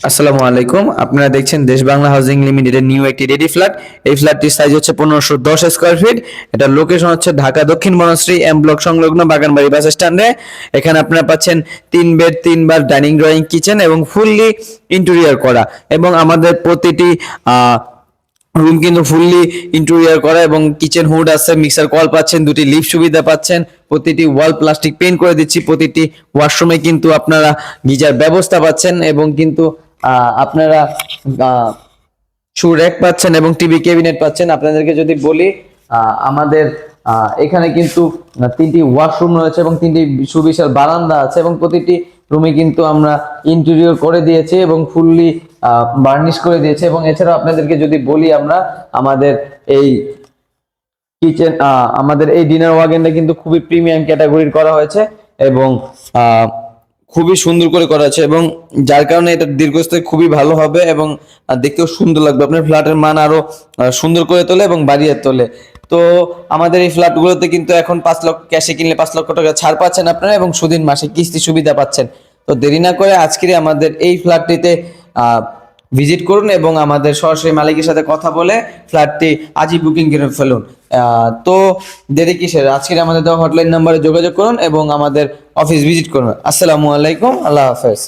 আসসালামু আলাইকুম। আপনারা দেখছেন দেশ বাংলা হাউজিং লিমিটেডের নিউ একটি রেডি ফ্ল্যাট। এই ফ্ল্যাটটির সাইজ হচ্ছে 1510 স্কয়ার ফিট। এটা লোকেশন হচ্ছে ঢাকা দক্ষিণ বনশ্রী এম ব্লক সংলগ্ন বাগানবাড়ি বাস স্ট্যান্ডে। এখানে আপনারা পাচ্ছেন 3 বেড 3 বার ডাইনিং ড্রয়িং কিচেন এবং ফুললি ইন্টেরিয়র করা, এবং আমাদের প্রতিটি রুম কিন্তু ফুললি ইন্টেরিয়র করা, এবং কিচেন হুড আছে, মিক্সার কল পাচ্ছেন, দুটি লিফট সুবিধা পাচ্ছেন, প্রতিটি ওয়াল প্লাস্টিক পেইন্ট করে দিচ্ছি, প্রতিটি ওয়াশরুমে কিন্তু আপনারা গিজার ব্যবস্থা পাচ্ছেন, এবং কিন্তু আপনারা শু র্যাক পাচ্ছেন এবং টিভি ক্যাবিনেট পাচ্ছেন। আপনাদেরকে যদি বলি, আমাদের এখানে কিন্তু 3টি ওয়াশরুম রয়েছে এবং 3টি সুবিশাল বারান্দা আছে, এবং প্রতিটি রুমে কিন্তু আমরা ইন্টেরিয়র করে দিয়েছি এবং ফুললি বার্নিশ করে দিয়েছি। এবং এছাড়াও আপনাদেরকে যদি বলি, আমরা আমাদের এই কিচেন আমাদের এই ডিনার ওয়াগনটা কিন্তু খুবই প্রিমিয়াম ক্যাটাগরির করা হয়েছে এবং খুবই সুন্দর করে করা আছে, এবং যার কারণে এটা দীর্ঘস্থায়ী খুবই ভালো হবে এবং দেখতেও সুন্দর লাগবে। আপনার ফ্ল্যাটের মান আরো সুন্দর করে তোলে এবং বাড়িয়ে তোলে। তো আমাদের এই ফ্ল্যাটগুলোতে কিন্তু এখন 5 লক্ষ ক্যাশে কিনলে 5 লক্ষ টাকা ছাড় পাচ্ছেন আপনারা, এবং সুদিন মাসে কিস্তি সুবিধা পাচ্ছেন। তো দেরি না করে আজকে আমাদের এই ফ্ল্যাটটিতে ভিজিট করুন এবং আমাদের সরাসরি মালিকের সাথে কথা বলে ফ্ল্যাটটি আজই বুকিং করে ফেলুন। তো দেরি কিসের, আজকে আমাদের দেওয়া হটলাইন নাম্বারে যোগাযোগ করুন এবং আমাদের অফিস ভিজিট করুন। আসসালামু আলাইকুম, আল্লাহ হাফেজ।